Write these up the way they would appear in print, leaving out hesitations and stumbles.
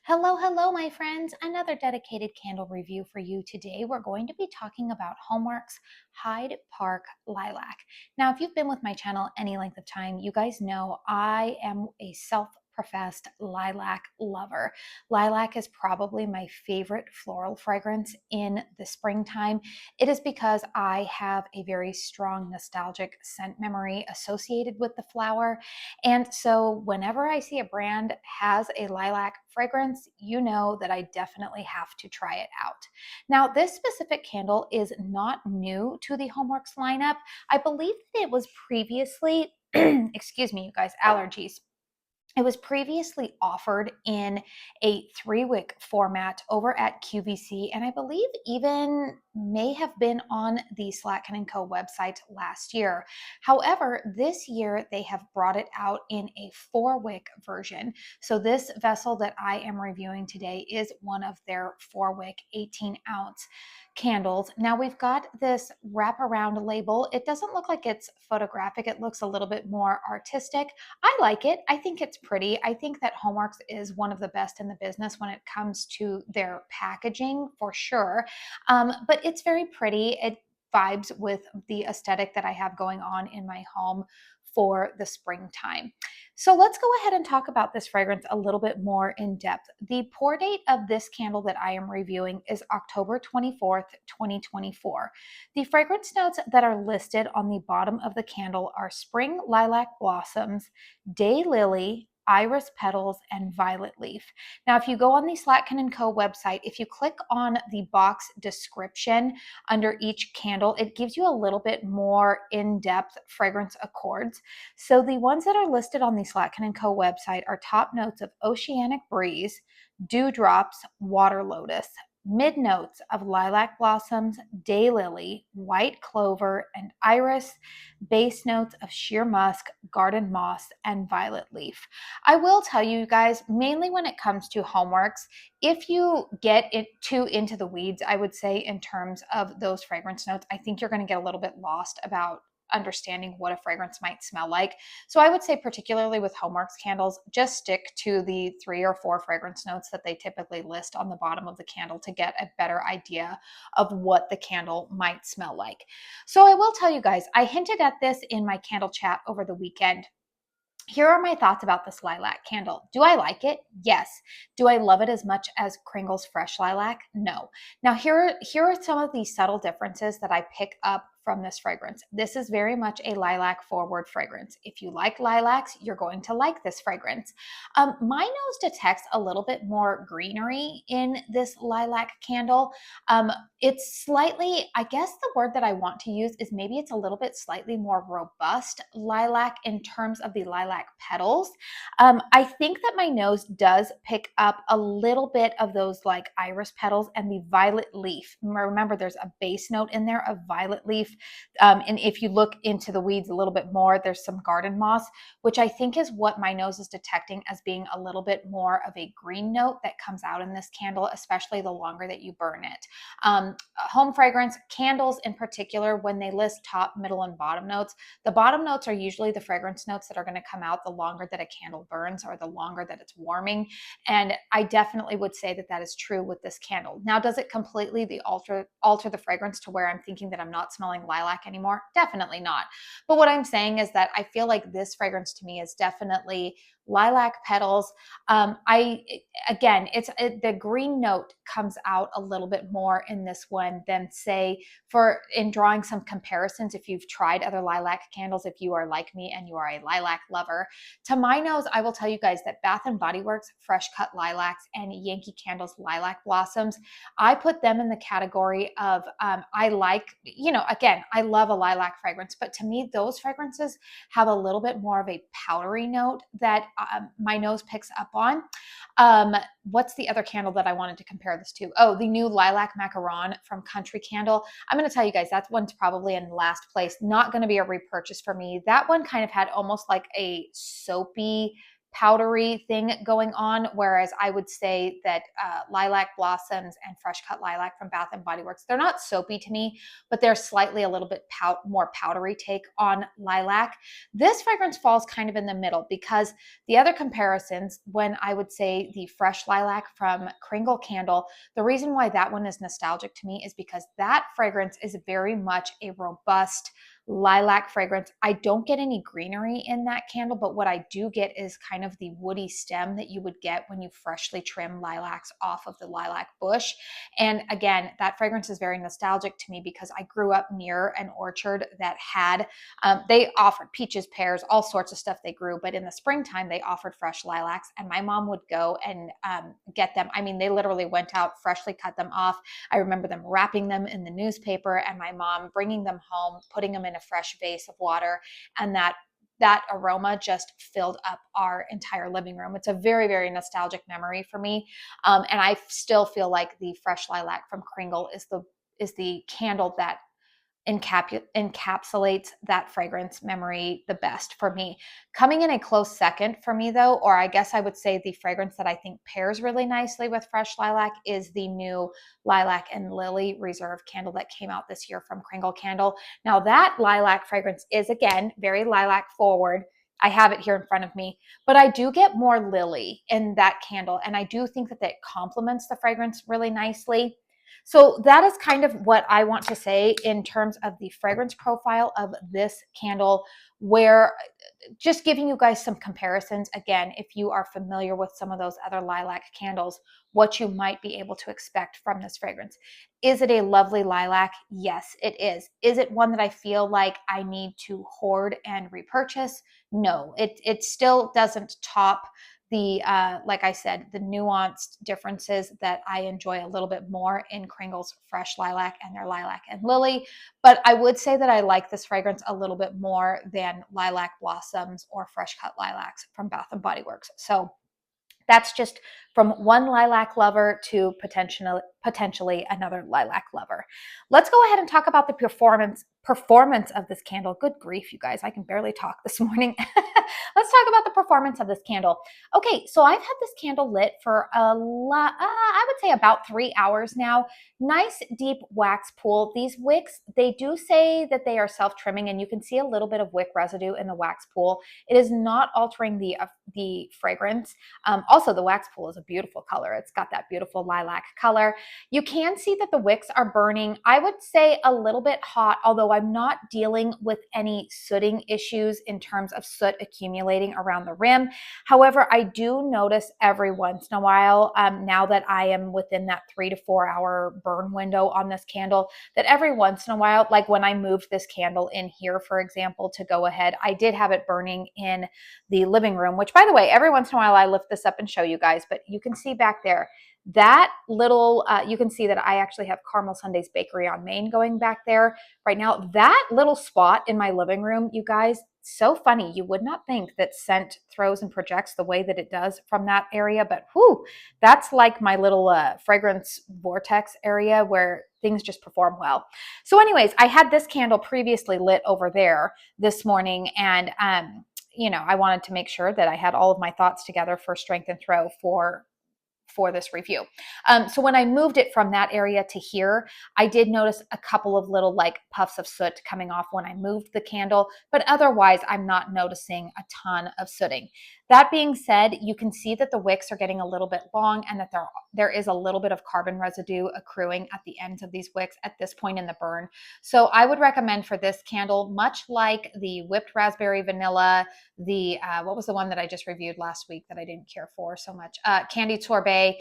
Hello, hello, my friends. Another dedicated candle review for you today. We're going to be talking about HOMEWORX Hyde Park Lilac. Now, if you've been with my channel any length of time, you guys know I am a self-professed lilac lover. Lilac is probably my favorite floral fragrance in the springtime. It is because I have a very strong nostalgic scent memory associated with the flower. And so whenever I see a brand has a lilac fragrance, you know that I definitely have to try it out. Now, this specific candle is not new to the HOMEWORX lineup. I believe that it was previously, excuse me, you guys, allergies. It was previously offered in a 3-wick format over at QVC, and I believe even may have been on the Slack & Co website last year. However, this year they have brought it out in a 4-wick version. So this vessel that I am reviewing today is one of their 4-wick 18-ounce candles. Now we've got this wraparound label. It doesn't look like it's photographic. It looks a little bit more artistic. I like it. I think it's pretty. I think that HOMEWORX is one of the best in the business when it comes to their packaging, for sure. But it's very pretty. It vibes with the aesthetic that I have going on in my home for the springtime. So let's go ahead and talk about this fragrance a little bit more in depth. The pour date of this candle that I am reviewing is October 24th, 2024. The fragrance notes that are listed on the bottom of the candle are spring lilac blossoms, daylily, iris petals, and violet leaf. Now, if you go on the Slack & Co website, if you click on the box description under each candle, it gives you a little bit more in-depth fragrance accords. So the ones that are listed on the Slack & Co website are top notes of Oceanic breeze, dewdrops, water lotus, mid notes of lilac blossoms, daylily, white clover, and iris, base notes of sheer musk, garden moss, and violet leaf. I will tell you guys, mainly when it comes to HOMEWORX, if you get it too into the weeds, I would say in terms of those fragrance notes, I think you're going to get a little bit lost about understanding what a fragrance might smell like. So I would say particularly with HOMEWORX candles, just stick to the 3 or 4 fragrance notes that they typically list on the bottom of the candle to get a better idea of what the candle might smell like. So I will tell you guys, I hinted at this in my candle chat over the weekend. Here are my thoughts about this lilac candle. Do I like it? Yes. Do I love it as much as Kringle's Fresh Lilac? No. Now here are some of the subtle differences that I pick up from this fragrance. This is very much a lilac forward fragrance. If you like lilacs, you're going to like this fragrance. My nose detects a little bit more greenery in this lilac candle. It's slightly, I guess the word that I want to use is maybe it's a little bit slightly more robust lilac in terms of the lilac petals. I think that my nose does pick up a little bit of those like iris petals and the violet leaf. Remember, there's a base note in there of violet leaf. And if you look into the weeds a little bit more, there's some garden moss, which I think is what my nose is detecting as being a little bit more of a green note that comes out in this candle, especially the longer that you burn it. Home fragrance, candles in particular, when they list top, middle, and bottom notes, the bottom notes are usually the fragrance notes that are going to come out the longer that a candle burns or the longer that it's warming. And I definitely would say that that is true with this candle. Now, does it completely alter the fragrance to where I'm thinking that I'm not smelling lilac anymore? Definitely not. But what I'm saying is that I feel like this fragrance to me is definitely lilac petals. The green note comes out a little bit more in this one than say in drawing some comparisons. If you've tried other lilac candles, if you are like me and you are a lilac lover, to my nose, I will tell you guys that Bath and Body Works Fresh Cut Lilacs and Yankee Candles Lilac Blossoms, I put them in the category of I love a lilac fragrance, but to me, those fragrances have a little bit more of a powdery note that my nose picks up on. What's the other candle that I wanted to compare this to? Oh, the new Lilac Macaron from Country Candle. I'm going to tell you guys, that one's probably in last place. Not going to be a repurchase for me. That one kind of had almost like a soapy powdery thing going on, whereas I would say that Lilac Blossoms and Fresh Cut Lilac from Bath & Body Works, they're not soapy to me, but they're slightly a little bit more powdery take on lilac. This fragrance falls kind of in the middle, because the other comparisons, when I would say the Fresh Lilac from Kringle Candle, the reason why that one is nostalgic to me is because that fragrance is very much a robust lilac fragrance. I don't get any greenery in that candle, but what I do get is kind of the woody stem that you would get when you freshly trim lilacs off of the lilac bush. And again, that fragrance is very nostalgic to me because I grew up near an orchard that had, they offered peaches, pears, all sorts of stuff they grew, but in the springtime, they offered fresh lilacs, and my mom would go and get them. I mean, they literally went out, freshly cut them off. I remember them wrapping them in the newspaper and my mom bringing them home, putting them in a fresh vase of water, and that aroma just filled up our entire living room. It's a very, very nostalgic memory for me. And I still feel like the Fresh Lilac from Kringle is the candle that encapsulates that fragrance memory the best for me. Coming in a close second for me though, or I guess I would say the fragrance that I think pairs really nicely with Fresh Lilac, is the new Lilac and Lily Reserve candle that came out this year from Kringle Candle. Now that lilac fragrance is, again, very lilac forward. I have it here in front of me, but I do get more lily in that candle, and I do think that that complements the fragrance really nicely. So that is kind of what I want to say in terms of the fragrance profile of this candle, where just giving you guys some comparisons. Again, if you are familiar with some of those other lilac candles, what you might be able to expect from this fragrance. Is it a lovely lilac? Yes, it is. Is it one that I feel like I need to hoard and repurchase? No, it still doesn't top the, like I said, the nuanced differences that I enjoy a little bit more in Kringle's Fresh Lilac and their Lilac and Lily. But I would say that I like this fragrance a little bit more than Lilac Blossoms or Fresh Cut Lilacs from Bath & Body Works. So that's just from one lilac lover to potentially another lilac lover. Let's go ahead and talk about the performance of this candle. Good grief, you guys, I can barely talk this morning. Let's talk about the performance of this candle. Okay, so I've had this candle lit for I would say about 3 hours now. Nice deep wax pool. These wicks, they do say that they are self-trimming, and you can see a little bit of wick residue in the wax pool. It is not altering the fragrance. Also, the wax pool is a beautiful color. It's got that beautiful lilac color. You can see that the wicks are burning, I would say a little bit hot, although I'm not dealing with any sooting issues in terms of soot accumulating around the rim. However, I do notice every once in a while, now that I am within that 3 to 4 hour burn window on this candle, that every once in a while, like when I moved this candle in here, for example, to go ahead, I did have it burning in the living room, which, by the way, every once in a while I lift this up and show you guys, but you can see back there, that little, you can see that I actually have Caramel Sundays Bakery on Main going back there right now. That little spot in my living room, you guys, so funny. You would not think that scent throws and projects the way that it does from that area, but whew, that's like my little fragrance vortex area where things just perform well. So anyways, I had this candle previously lit over there this morning, and you know, I wanted to make sure that I had all of my thoughts together for Strength and Throw for this review. So when I moved it from that area to here, I did notice a couple of little like puffs of soot coming off when I moved the candle, but otherwise I'm not noticing a ton of sooting. That being said, you can see that the wicks are getting a little bit long and that there is a little bit of carbon residue accruing at the ends of these wicks at this point in the burn. So I would recommend for this candle, much like the Whipped Raspberry Vanilla, the, what was the one that I just reviewed last week that I didn't care for so much? Candied Sorbet.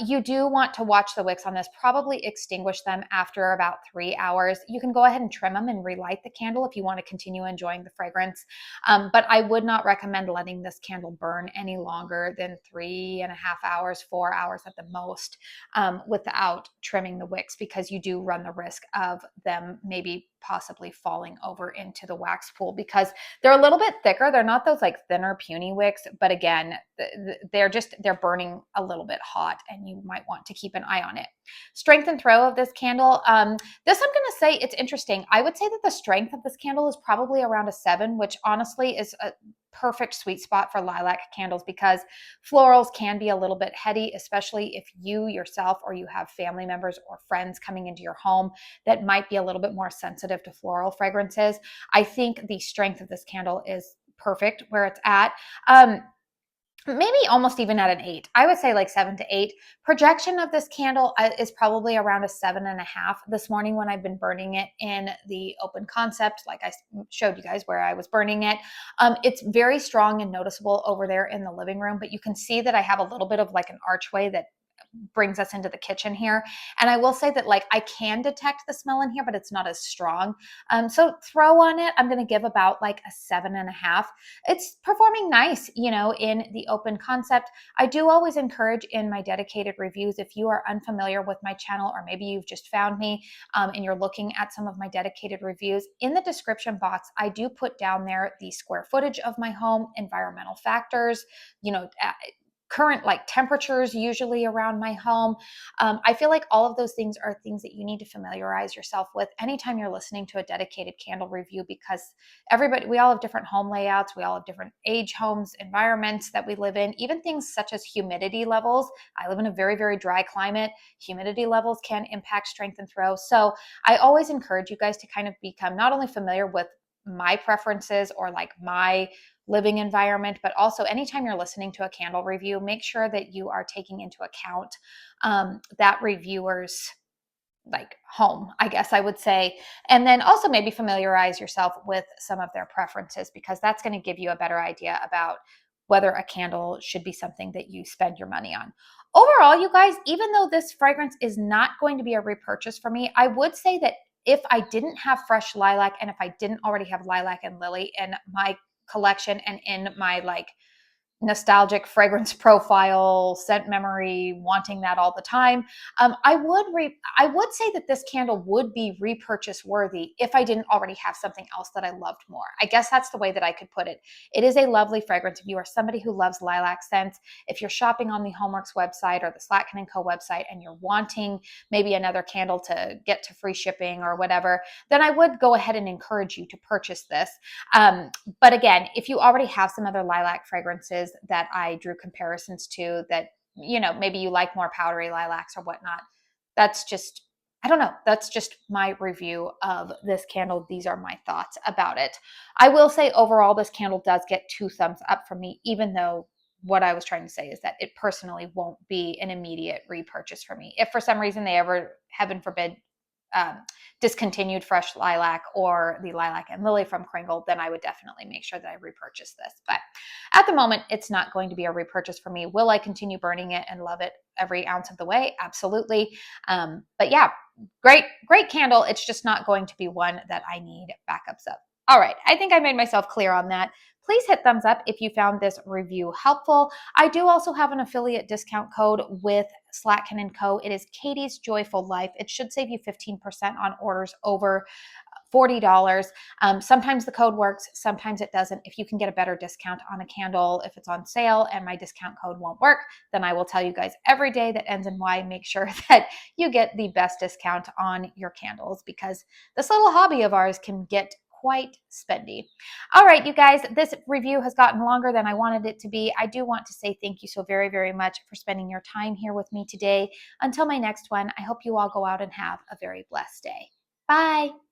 You do want to watch the wicks on this, probably extinguish them after about 3 hours. You can go ahead and trim them and relight the candle if you want to continue enjoying the fragrance. But I would not recommend letting this candle burn any longer than 3.5 hours, 4 hours at the most, without trimming the wicks, because you do run the risk of them maybe possibly falling over into the wax pool because they're a little bit thicker. They're not those like thinner puny wicks, but again, they're burning a little bit hot and you might want to keep an eye on it. Strength and throw of this candle. This I'm going to say it's interesting. I would say that the strength of this candle is probably around a 7, which honestly is a perfect sweet spot for lilac candles because florals can be a little bit heady, especially if you yourself or you have family members or friends coming into your home that might be a little bit more sensitive to floral fragrances. I think the strength of this candle is perfect where it's at. Maybe almost even at an 8. I would say like 7 to 8. Projection of this candle is probably around a 7.5. This morning when I've been burning it in the open concept, like I showed you guys where I was burning it, it's very strong and noticeable over there in the living room, but you can see that I have a little bit of like an archway that brings us into the kitchen here. And I will say that like I can detect the smell in here, but it's not as strong. So throw on it, I'm going to give about like a 7.5. It's performing nice, you know, in the open concept. I do always encourage in my dedicated reviews, if you are unfamiliar with my channel, or maybe you've just found me and you're looking at some of my dedicated reviews, in the description box, I do put down there the square footage of my home, environmental factors, you know, current like temperatures usually around my home. I feel like all of those things are things that you need to familiarize yourself with anytime you're listening to a dedicated candle review, because we all have different home layouts. We all have different age homes, environments that we live in, even things such as humidity levels. I live in a very, very dry climate. Humidity levels can impact strength and throw. So I always encourage you guys to kind of become not only familiar with my preferences or like my living environment, but also anytime you're listening to a candle review, make sure that you are taking into account that reviewer's like home, I guess I would say. And then also maybe familiarize yourself with some of their preferences, because that's going to give you a better idea about whether a candle should be something that you spend your money on. Overall, you guys, even though this fragrance is not going to be a repurchase for me, I would say that if I didn't have fresh lilac and if I didn't already have lilac and lily in my collection and in my like nostalgic fragrance profile, scent memory, wanting that all the time, I would say that this candle would be repurchase worthy if I didn't already have something else that I loved more. I guess that's the way that I could put it. It is a lovely fragrance. If you are somebody who loves lilac scents, if you're shopping on the HOMEWORX website or the Slatkin & Co website and you're wanting maybe another candle to get to free shipping or whatever, then I would go ahead and encourage you to purchase this. But again, if you already have some other lilac fragrances that I drew comparisons to that, you know, maybe you like more powdery lilacs or whatnot, that's just, I don't know, that's just my review of this candle. These are my thoughts about it. I will say overall, this candle does get 2 thumbs up from me, even though what I was trying to say is that it personally won't be an immediate repurchase for me. If for some reason they ever, heaven forbid, discontinued fresh lilac or the lilac and lily from Kringle, then I would definitely make sure that I repurchase this. But at the moment, it's not going to be a repurchase for me. Will I continue burning it and love it every ounce of the way? Absolutely. But yeah, great candle. It's just not going to be one that I need backups of. All right, I think I made myself clear on that. Please hit thumbs up if you found this review helpful. I do also have an affiliate discount code with Slatkin & Co. It is Katie's Joyful Life. It should save you 15% on orders over $40. Sometimes the code works, sometimes it doesn't. If you can get a better discount on a candle, if it's on sale and my discount code won't work, then I will tell you guys every day that ends in Y, make sure that you get the best discount on your candles, because this little hobby of ours can get quite spendy. All right, you guys, this review has gotten longer than I wanted it to be. I do want to say thank you so very, very much for spending your time here with me today. Until my next one, I hope you all go out and have a very blessed day. Bye.